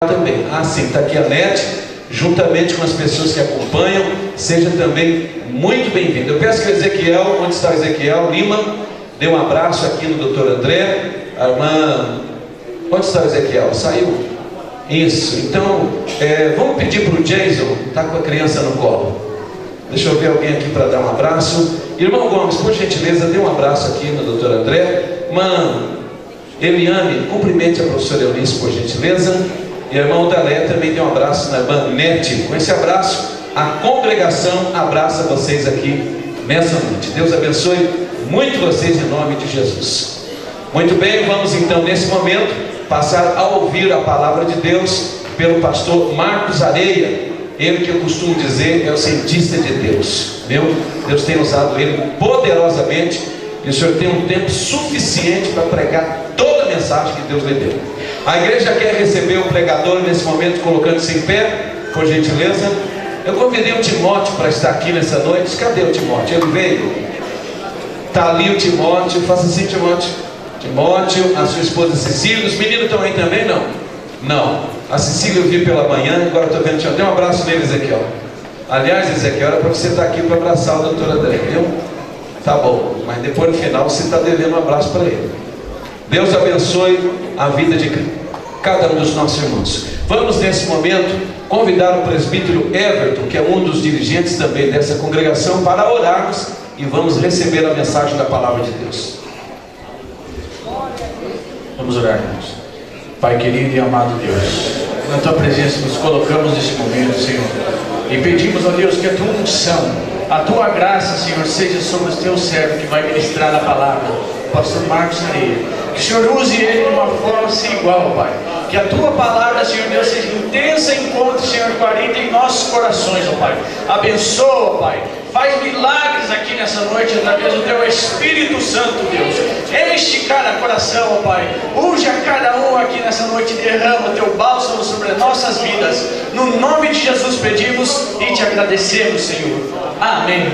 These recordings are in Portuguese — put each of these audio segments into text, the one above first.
também. Sim, está aqui a NET, juntamente com as pessoas que acompanham. Seja também muito bem-vindo. Eu peço que o Ezequiel, onde está o Ezequiel Lima, dê um abraço aqui no Dr. André. A irmã, onde está o Ezequiel? Saiu? Isso. Então, vamos pedir para o Jason, está com a criança no colo. Deixa eu ver alguém aqui para dar um abraço. Irmão Gomes, por gentileza, dê um abraço aqui no Dr. André. Irmã Eliane, cumprimente a professora Eunice, por gentileza. E a irmã Dalé também dê um abraço na irmã Nete. Com esse abraço, a congregação abraça vocês aqui nessa noite. Deus abençoe muito vocês em nome de Jesus. Muito bem, vamos então nesse momento passar a ouvir a palavra de Deus pelo pastor Marcos Areia. Ele que eu costumo dizer é o cientista de Deus, viu? Deus tem usado ele poderosamente e o senhor tem um tempo suficiente para pregar toda a mensagem que Deus lhe deu. A igreja quer receber o pregador nesse momento, colocando-se em pé, por gentileza. Eu convidei o Timóteo para estar aqui nessa noite. Cadê o Timóteo? Ele veio? Está ali o Timóteo. Faça assim, Timóteo. Timóteo, a sua esposa Cecília. Os meninos estão aí também? Não? Não. A Cecília eu vi pela manhã, agora estou vendo. Dê um abraço nele, Ezequiel. Aliás, Ezequiel, era para você estar aqui para abraçar o doutor André, viu? Tá bom, mas depois no final você está devendo um abraço para ele. Deus abençoe a vida de cada um dos nossos irmãos. Vamos nesse momento convidar o presbítero Everton, que é um dos dirigentes também dessa congregação, para orarmos e vamos receber a mensagem da palavra de Deus. Vamos orar, irmãos. Pai querido e amado Deus, na tua presença nos colocamos nesse momento, Senhor, e pedimos a Deus que a tua unção, a tua graça, Senhor, seja sobre o teu servo que vai ministrar a palavra, pastor Marcos Areia. Que o Senhor use ele de uma forma sem igual, Pai. Que a tua palavra, Senhor Deus, seja intensa e encontre, Senhor, guarida em nossos corações, ó Pai. Abençoa, Pai. Faz milagres aqui nessa noite através do teu Espírito Santo, Deus. Enche cada coração, ó Pai. Unja cada um aqui nessa noite. Derrama o teu bálsamo sobre as nossas vidas. No nome de Jesus pedimos e te agradecemos, Senhor. Amém.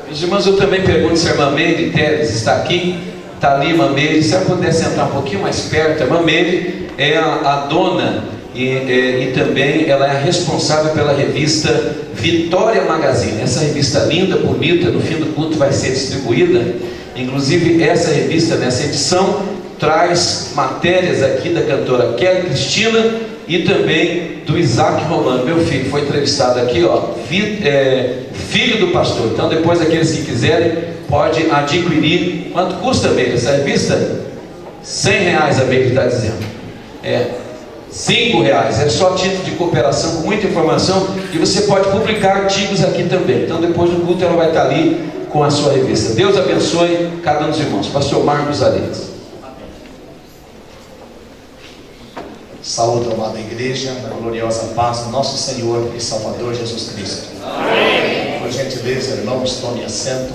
Meus irmãos, eu também pergunto se a irmã Meire Teres está aqui. Está ali, irmã Meire. Se ela puder sentar um pouquinho mais perto. A irmã Meire é a dona e também ela é a responsável pela revista Vitória Magazine. Essa revista linda, bonita, no fim do culto vai ser distribuída. Inclusive essa revista, nessa edição, traz matérias aqui da cantora Kelly Cristina e também do Isaac Romano, meu filho, foi entrevistado aqui, ó, filho do pastor. Então depois aqueles que quiserem pode adquirir. Quanto custa mesmo essa revista? R$100, a Meire está dizendo. R$5, é só título de cooperação com muita informação e você pode publicar artigos aqui também. Então depois do culto ela vai estar ali com a sua revista. Deus abençoe cada um dos irmãos. Pastor Marcos Areia. Saúde, amada igreja, na gloriosa paz do nosso Senhor e Salvador Jesus Cristo. Amém. Por gentileza, irmãos, tome assento.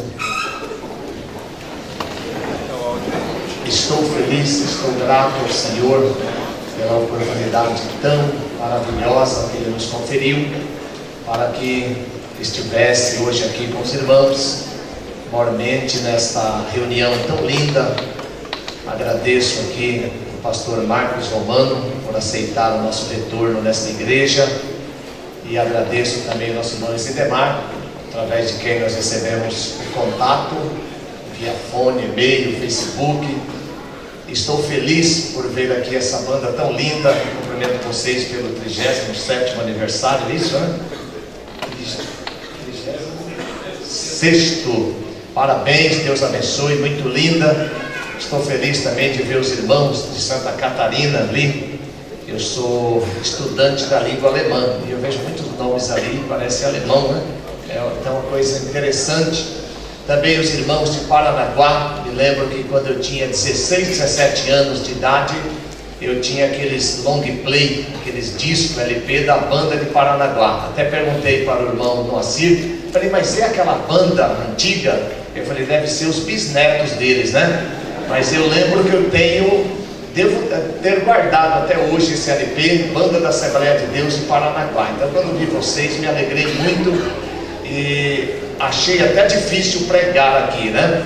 Estou feliz, estou grato ao Senhor pela oportunidade tão maravilhosa que Ele nos conferiu para que estivesse hoje aqui com os irmãos, mormente nesta reunião tão linda. Agradeço aqui o pastor Marcos Romano por aceitar o nosso retorno nesta igreja e agradeço também o nosso irmão Zidemar, através de quem nós recebemos o contato via fone, e-mail, Facebook. Estou feliz por ver aqui essa banda tão linda. Cumprimento vocês pelo 37º aniversário, é isso, né? 36º. Parabéns, Deus abençoe, muito linda. Estou feliz também de ver os irmãos de Santa Catarina ali. Eu sou estudante da língua alemã e eu vejo muitos nomes ali, parece alemão, né? É uma coisa interessante. Também os irmãos de Paranaguá. Me lembro que quando eu tinha 16, 17 anos de idade, eu tinha aqueles long play, aqueles discos LP da banda de Paranaguá. Até perguntei para o irmão Moacir, falei, mas é aquela banda antiga? Eu falei, deve ser os bisnetos deles, né? Mas eu lembro que eu devo ter guardado até hoje esse LP, Banda da Assembleia de Deus de Paranaguá. Então quando vi vocês, me alegrei muito e achei até difícil pregar aqui, né?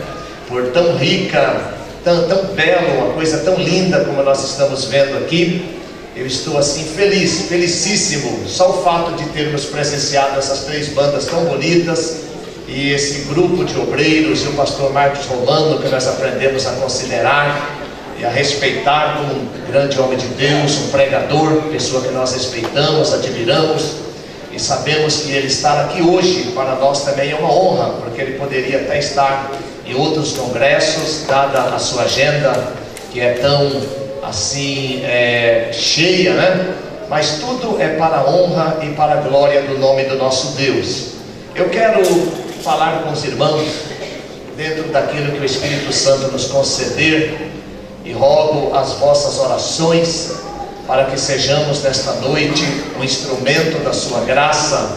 Por tão rica, tão belo, uma coisa tão linda como nós estamos vendo aqui. eu estou assim feliz, felicíssimo, só o fato de termos presenciado essas 3 bandas tão bonitas, e esse grupo de obreiros, e o pastor Marcos Romano, que nós aprendemos a considerar e a respeitar como um grande homem de Deus, um pregador, pessoa que nós respeitamos, admiramos, e sabemos que ele estar aqui hoje para nós também é uma honra, porque ele poderia até estar em outros congressos, dada a sua agenda que é tão assim cheia, né? Mas tudo é para a honra e para a glória do nome do nosso Deus. Eu quero falar com os irmãos dentro daquilo que o Espírito Santo nos conceder, e rogo as vossas orações para que sejamos nesta noite um instrumento da sua graça.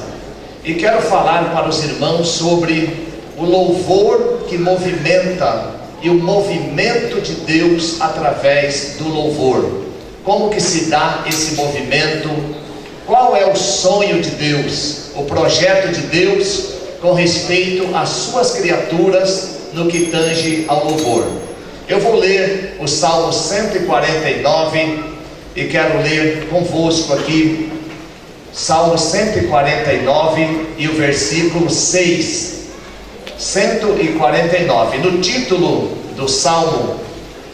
E quero falar para os irmãos sobre o louvor que movimenta e o movimento de Deus através do louvor. Como que se dá esse movimento? Qual é o sonho de Deus, o projeto de Deus com respeito às suas criaturas no que tange ao louvor? Eu vou ler o Salmo 149 e quero ler convosco aqui Salmo 149 e o versículo 6. 149. No título do Salmo,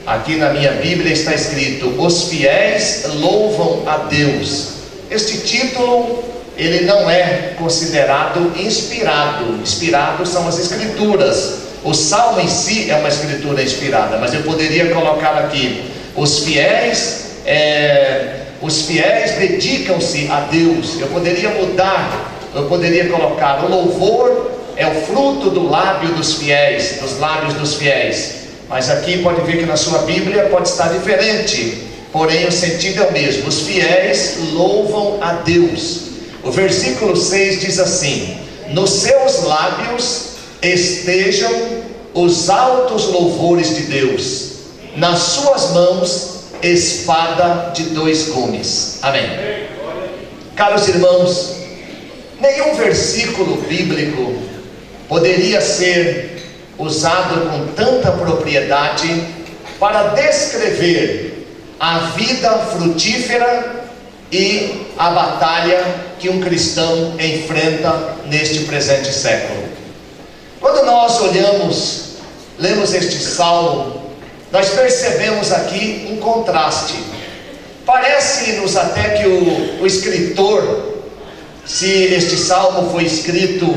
aqui na minha Bíblia está escrito: os fiéis louvam a Deus. Este título, ele não é considerado inspirado. Inspirados são as escrituras. O Salmo em si é uma escritura inspirada, mas eu poderia colocar aqui: os fiéis dedicam-se a Deus. Eu poderia mudar, eu poderia colocar: o louvor é o fruto do lábio dos fiéis, dos lábios dos fiéis. Mas aqui pode ver que na sua Bíblia pode estar diferente, porém o sentido é o mesmo: os fiéis louvam a Deus. O versículo 6 diz assim: nos seus lábios estejam os altos louvores de Deus, nas suas mãos espada de 2 gumes. Amém. Caros irmãos, nenhum versículo bíblico poderia ser usado com tanta propriedade para descrever a vida frutífera e a batalha que um cristão enfrenta neste presente século. Quando nós lemos este salmo, nós percebemos aqui um contraste. Parece-nos até que o escritor, se este salmo foi escrito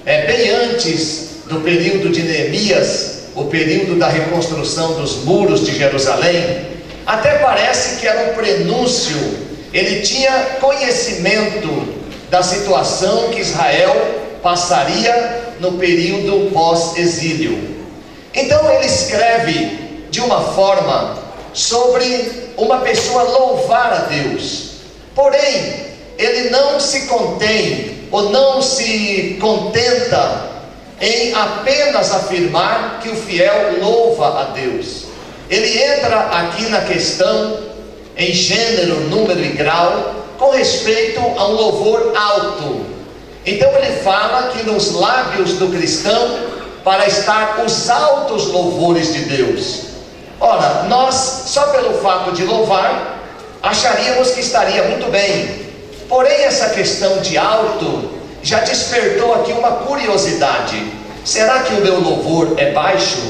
bem antes do período de Neemias, o período da reconstrução dos muros de Jerusalém, até parece que era um prenúncio. Ele tinha conhecimento da situação que Israel passaria no período pós-exílio. Então ele escreve de uma forma sobre uma pessoa louvar a Deus. Porém, ele não se contém ou não se contenta em apenas afirmar que o fiel louva a Deus. Ele entra aqui na questão em gênero, número e grau com respeito a um louvor alto. Então ele fala que nos lábios do cristão para estar os altos louvores de Deus. Ora, nós só pelo fato de louvar acharíamos que estaria muito bem. Porém, essa questão de alto já despertou aqui uma curiosidade. Será que o meu louvor é baixo?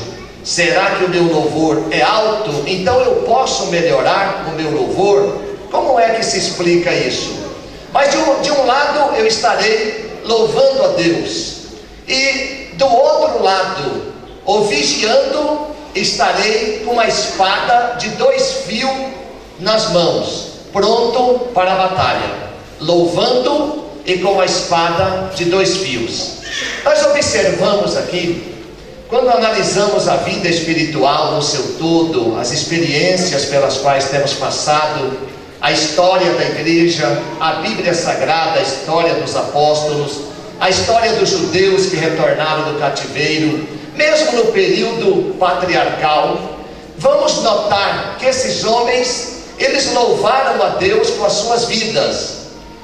Será que o meu louvor é alto? Então eu posso melhorar o meu louvor? Como é que se explica isso? Mas de um lado eu estarei louvando a Deus, e do outro lado, ou vigiando, estarei com uma espada de 2 fios nas mãos, pronto para a batalha, louvando e com a espada de 2 fios. Nós observamos aqui, quando analisamos a vida espiritual no seu todo, as experiências pelas quais temos passado, a história da igreja, a Bíblia Sagrada, a história dos apóstolos, a história dos judeus que retornaram do cativeiro, mesmo no período patriarcal, vamos notar que esses homens, eles louvaram a Deus com as suas vidas.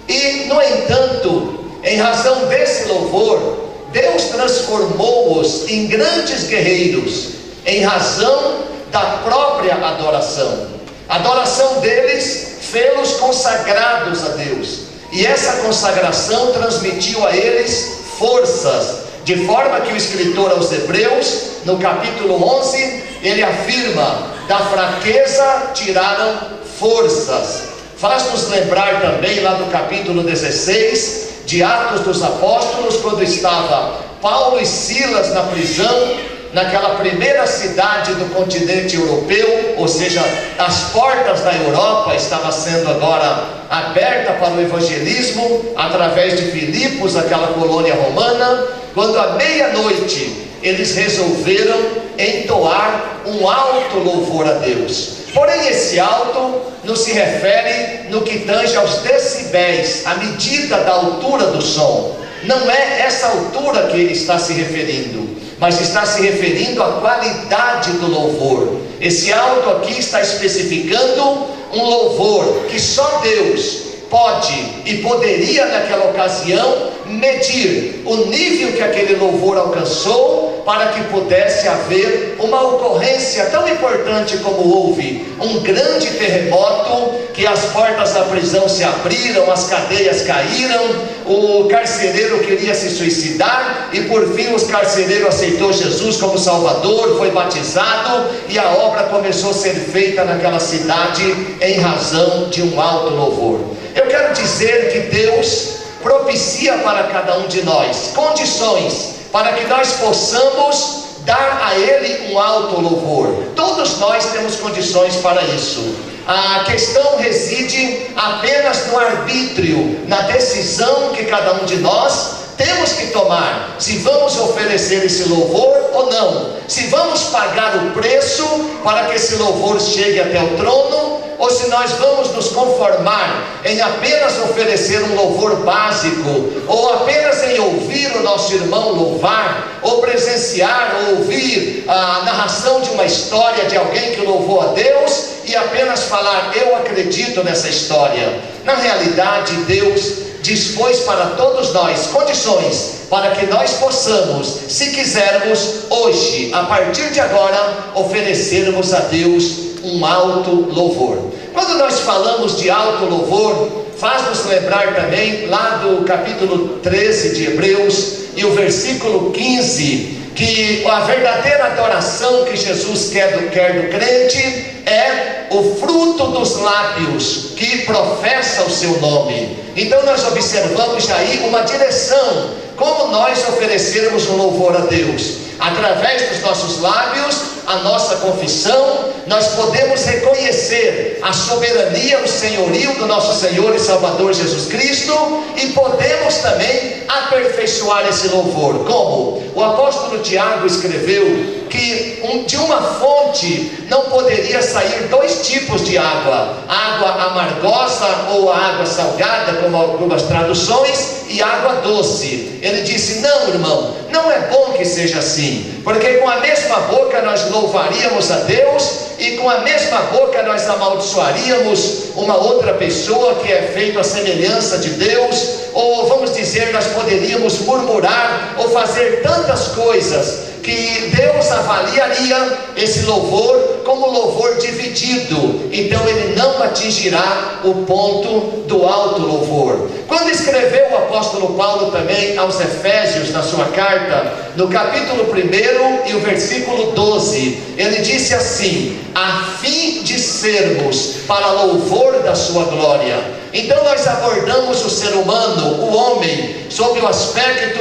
E, no entanto, em razão desse louvor, Deus transformou-os em grandes guerreiros, em razão da própria adoração. A adoração deles fê-los consagrados a Deus. E essa consagração transmitiu a eles forças, de forma que o escritor aos Hebreus, no capítulo 11, ele afirma: da fraqueza tiraram forças. Faz-nos lembrar também lá do capítulo 16 de Atos dos Apóstolos, quando estava Paulo e Silas na prisão, naquela primeira cidade do continente europeu, ou seja, as portas da Europa estavam sendo agora abertas para o evangelismo, através de Filipos, aquela colônia romana. Quando à meia-noite eles resolveram entoar um alto louvor a Deus. Porém, esse alto não se refere no que tange aos decibéis, a medida da altura do som. Não é essa altura que ele está se referindo, mas está se referindo à qualidade do louvor. Esse alto aqui está especificando um louvor que só Deus pode e poderia naquela ocasião medir o nível que aquele louvor alcançou, para que pudesse haver uma ocorrência tão importante como houve um grande terremoto, que as portas da prisão se abriram, as cadeias caíram, o carcereiro queria se suicidar e por fim o carcereiro aceitou Jesus como Salvador, foi batizado e a obra começou a ser feita naquela cidade em razão de um alto louvor. Eu quero dizer que Deus propicia para cada um de nós condições para que nós possamos dar a Ele um alto louvor. Todos nós temos condições para isso. A questão reside apenas no arbítrio, na decisão que cada um de nós temos que tomar, se vamos oferecer esse louvor ou não, se vamos pagar o preço para que esse louvor chegue até o trono, ou se nós vamos nos conformar em apenas oferecer um louvor básico, ou apenas em ouvir o nosso irmão louvar, ou presenciar, ou ouvir a narração de uma história de alguém que louvou a Deus, e apenas falar: eu acredito nessa história. Na realidade, Deus dispôs para todos nós condições para que nós possamos, se quisermos, hoje, a partir de agora, oferecermos a Deus um alto louvor. Quando nós falamos de alto louvor, faz-nos lembrar também lá do capítulo 13 de Hebreus e o versículo 15, que a verdadeira adoração que Jesus quer do crente é o fruto dos lábios que professa o seu nome. Então nós observamos aí uma direção, como nós oferecermos um louvor a Deus. Através dos nossos lábios, a nossa confissão, nós podemos reconhecer a soberania, o senhorio do nosso Senhor e Salvador Jesus Cristo, e podemos também aperfeiçoar esse louvor. Como? O apóstolo Tiago escreveu que de uma fonte não poderia sair dois tipos de água: água amargosa ou água salgada, como algumas traduções, e água doce. Ele disse: não, irmão, não é bom que seja assim, porque com a mesma boca nós louvaríamos a Deus, e com a mesma boca nós amaldiçoaríamos uma outra pessoa que é feita à semelhança de Deus, ou vamos dizer, nós poderíamos murmurar ou fazer tantas coisas que Deus avaliaria esse louvor como louvor dividido. Então ele não atingirá o ponto do alto louvor. Quando escreveu o apóstolo Paulo também aos Efésios, na sua carta, no capítulo 1 e o versículo 12, ele disse assim: a fim de sermos para louvor da sua glória. Então nós abordamos o ser humano, o homem, sob o aspecto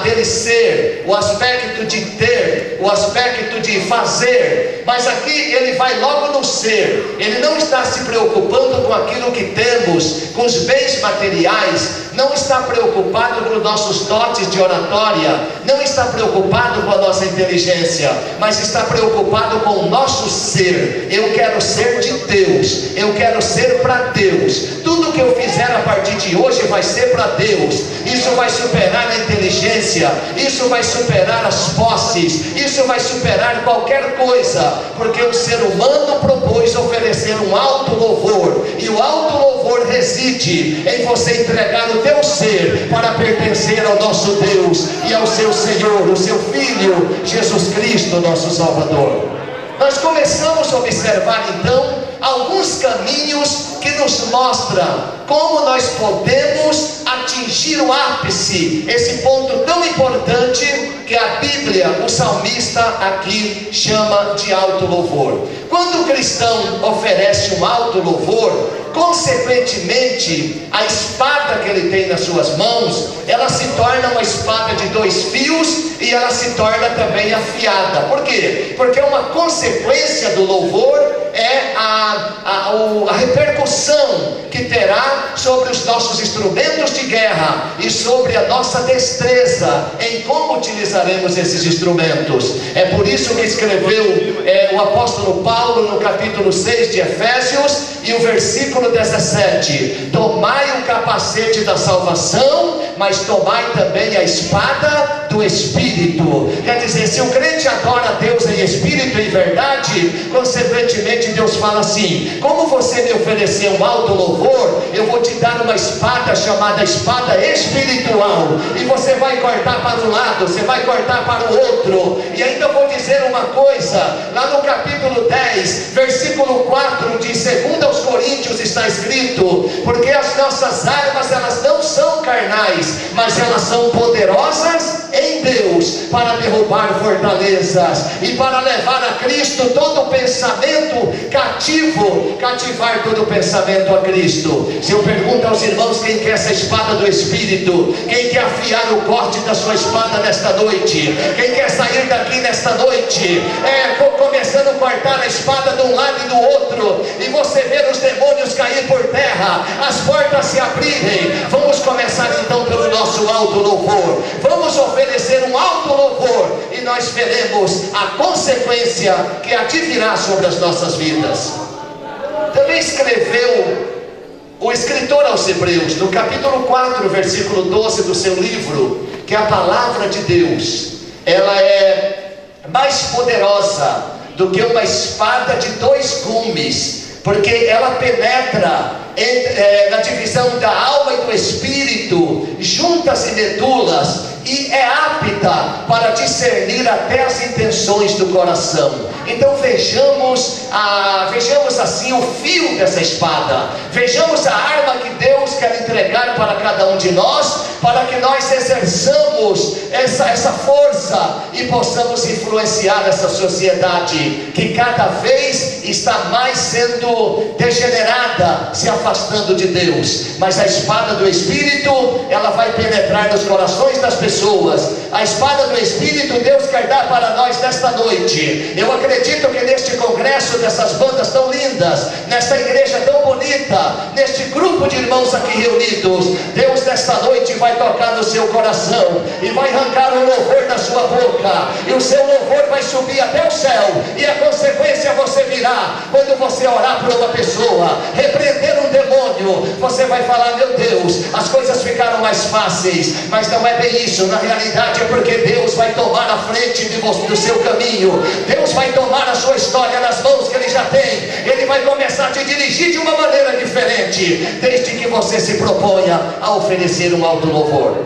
dele ser, o aspecto de ter, o aspecto de fazer, mas aqui ele vai logo no ser. Ele não está se preocupando com aquilo que temos, com os bens materiais, não está preocupado com nossos dotes de oratória, não está preocupado com a nossa inteligência, mas está preocupado com o nosso ser. Eu quero ser de Deus, eu quero ser para Deus. Tudo que eu fizer a partir de hoje vai ser para Deus. Isso vai superar a inteligência, isso vai superar as posses, isso vai superar qualquer coisa, porque o ser humano propôs oferecer um alto louvor, e o alto louvor reside em você entregar o teu ser para pertencer ao nosso Deus e ao seu Senhor, o seu Filho Jesus Cristo, nosso Salvador. Nós começamos a observar então alguns caminhos que nos mostram como nós podemos atingir o ápice, esse ponto tão importante que a Bíblia, o salmista aqui chama de alto louvor. Quando o cristão oferece um alto louvor, consequentemente, a espada que ele tem nas suas mãos, ela se torna uma espada de 2 fios e ela se torna também afiada. Por quê? Porque uma consequência do louvor é a repercussão que terá sobre os nossos instrumentos de guerra e sobre a nossa destreza em como utilizaremos esses instrumentos. É por isso que escreveu o apóstolo Paulo no capítulo 6 de Efésios e o versículo 17: tomai o capacete da salvação, mas tomai também a espada do Espírito. Quer dizer, se o crente adora a Deus em espírito e em verdade, consequentemente Deus fala assim: como você me oferecer um alto louvor, eu vou te dar uma espada chamada espada espiritual, e você vai cortar para um lado, você vai cortar para o outro. E ainda vou dizer uma coisa, lá no capítulo 10, versículo 4 de 2 Coríntios está escrito: porque as nossas armas, elas não são carnais, mas elas são poderosas em Deus para derrubar fortalezas e para levar a Cristo todo pensamento cativo, cativar todo pensamento a Cristo. Se eu pergunto aos irmãos quem quer essa espada do Espírito, quem quer afiar o corte da sua espada nesta noite, quem quer sair daqui nesta noite, começando a cortar a espada de um lado e do outro, e você ver os demônios cair por terra, as portas se abrirem. Vamos começar então pelo nosso alto louvor. Vamos oferecer um alto louvor e nós veremos a consequência que advirá sobre as nossas vidas. Também escreveu o escritor aos Hebreus, no capítulo 4, versículo 12 do seu livro, que a palavra de Deus, ela é mais poderosa do que uma espada de 2 gumes, porque ela penetra na divisão da alma e do espírito, juntas e medulas, e é apta para discernir até as intenções do coração. Então vejamos assim o fio dessa espada, vejamos a arma que Deus quer entregar para cada um de nós, para que nós exerçamos essa força e possamos influenciar essa sociedade que cada vez está mais sendo degenerada, se afastando de Deus. Mas a espada do Espírito, ela vai penetrar nos corações das pessoas. A espada do Espírito Deus quer dar para nós nesta noite. Eu acredito que neste congresso dessas bandas tão lindas, nesta igreja tão bonita, neste grupo de irmãos aqui reunidos, Deus nesta noite vai tocar no seu coração e vai arrancar o louvor da sua boca, e o seu louvor vai subir até o céu, e a consequência você virá quando você orar por uma pessoa, repreender um demônio. Você vai falar: meu Deus, as coisas ficaram mais fáceis. Mas não é bem isso. Na realidade é porque Deus vai tomar a frente do seu caminho. Deus vai tomar a sua história nas mãos que Ele já tem. Ele vai começar a te dirigir de uma maneira diferente, desde que você se proponha a oferecer um alto louvor.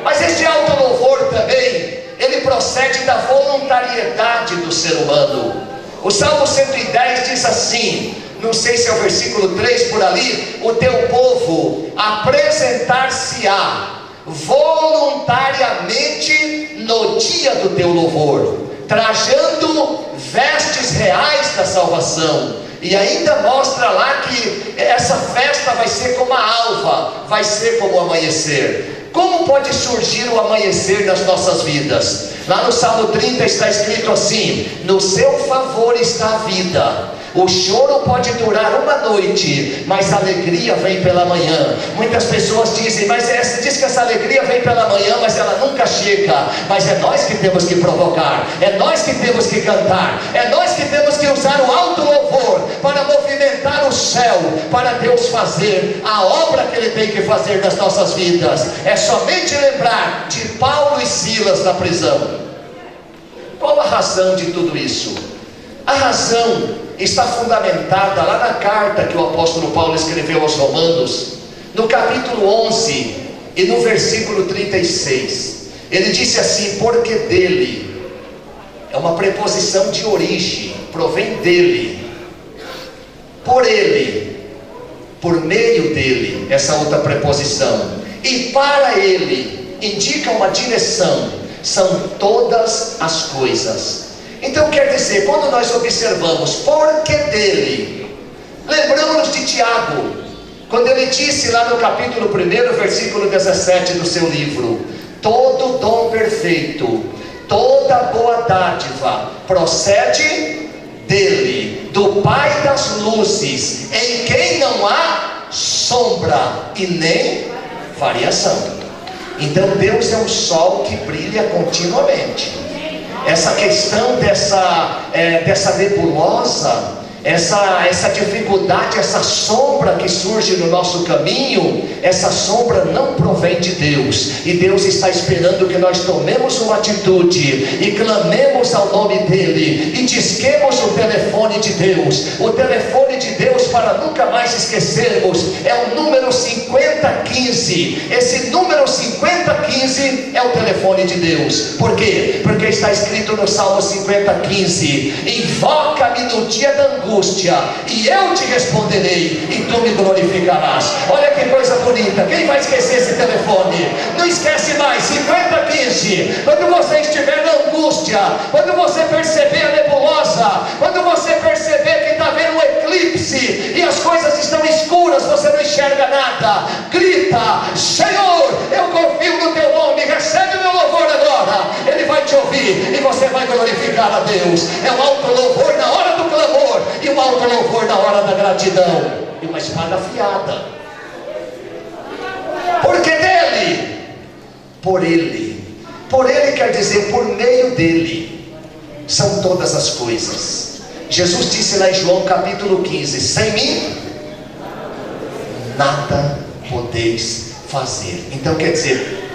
Mas este alto louvor também, ele procede da voluntariedade do ser humano. O Salmo 110 diz assim, não sei se é o versículo 3 por ali: o teu povo apresentar-se-á voluntariamente no dia do teu louvor, trajando vestes reais da salvação. E ainda mostra lá que essa festa vai ser como a alva, vai ser como o amanhecer. Como pode surgir o amanhecer nas nossas vidas? Lá no Salmo 30 está escrito assim: no seu favor está a vida. O choro pode durar uma noite, mas a alegria vem pela manhã. Muitas pessoas dizem: mas diz que essa alegria vem pela manhã, mas ela nunca chega. Mas é nós que temos que provocar, é nós que temos que cantar, é nós que temos que usar o alto louvor para movimentar o céu, para Deus fazer a obra que Ele tem que fazer nas nossas vidas. É somente lembrar de Paulo e Silas na prisão. Qual a razão de tudo isso? A razão está fundamentada lá na carta que o apóstolo Paulo escreveu aos Romanos, no capítulo 11 e no versículo 36. Ele disse assim: porque dele, é uma preposição de origem, provém dele, por Ele, por meio dEle, essa outra preposição, e para Ele, indica uma direção, são todas as coisas. Então quer dizer, quando nós observamos porque dEle, lembramos de Tiago, quando ele disse lá no capítulo 1, versículo 17 do seu livro: todo dom perfeito, toda boa dádiva procede dEle, do Pai das luzes, em quem não há sombra e nem variação. Então Deus é um sol que brilha continuamente. Essa questão dessa nebulosa, essa dificuldade, essa sombra que surge no nosso caminho, essa sombra não provém de Deus, e Deus está esperando que nós tomemos uma atitude e clamemos ao nome dEle, e disquemos o telefone de Deus. O telefone de Deus, para nunca mais esquecermos, é o número 5015. Esse número 5015 é o telefone de Deus. Por quê? Porque está escrito no Salmo 50:15: invoca-me no dia da angústia, e eu te responderei, e tu me glorificarás. Olha que coisa bonita. Quem vai esquecer esse telefone? Não esquece mais. 5015. Quando você estiver na angústia, quando você perceber a nebulosa, quando você perceber que está vendo um eclipse e as coisas estão escuras, você não enxerga nada, grita: Senhor, eu confio no teu nome, recebe o meu louvor agora. Ele vai te ouvir e você vai glorificar a Deus. É um alto louvor na hora do clamor, e um alto louvor na hora da gratidão, e uma espada afiada. Porque dele, por Ele. Por Ele quer dizer por meio dele são todas as coisas. Jesus disse lá em João capítulo 15: sem mim nada podeis fazer. Então quer dizer,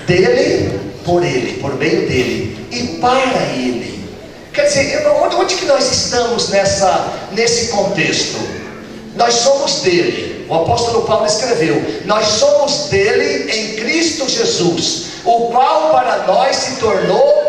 dele, por Ele, por meio dele e para Ele. Quer dizer, onde que nós estamos nesse contexto? Nós somos dele. O apóstolo Paulo escreveu: nós somos dele em Cristo Jesus, o qual para nós se tornou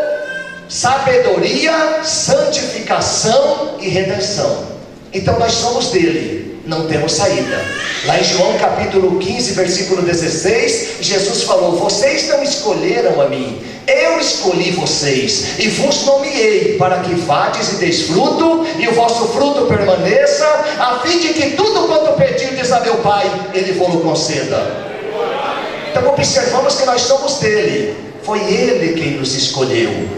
sabedoria, santificação e redenção. Então nós somos dele, não temos saída. Lá em João capítulo 15, versículo 16, Jesus falou: vocês não escolheram a mim, eu escolhi vocês, e vos nomeei para que vades e deis fruto, e o vosso fruto permaneça, a fim de que tudo quanto pedirdes a meu Pai, Ele vos conceda. Então observamos que nós somos dele, foi Ele quem nos escolheu,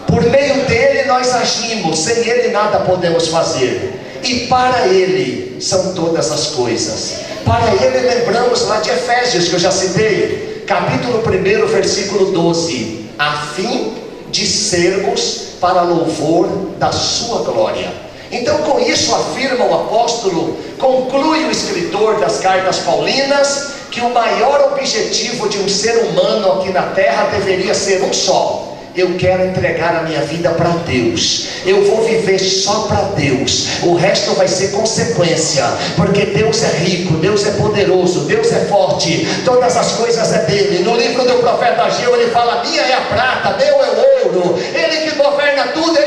por meio dele nós agimos, sem Ele nada podemos fazer, e para Ele são todas as coisas. Para Ele, lembramos lá de Efésios, que eu já citei, capítulo 1, versículo 12: a fim de sermos para louvor da sua glória. Então com isso afirma o apóstolo, conclui o escritor das cartas paulinas, que o maior objetivo de um ser humano aqui na terra deveria ser um só: eu quero entregar a minha vida para Deus, eu vou viver só para Deus, o resto vai ser consequência, porque Deus é rico, Deus é poderoso, Deus é forte, todas as coisas é dele. No livro do profeta Ageu ele fala: minha é a prata, meu é o ouro, Ele que governa tudo,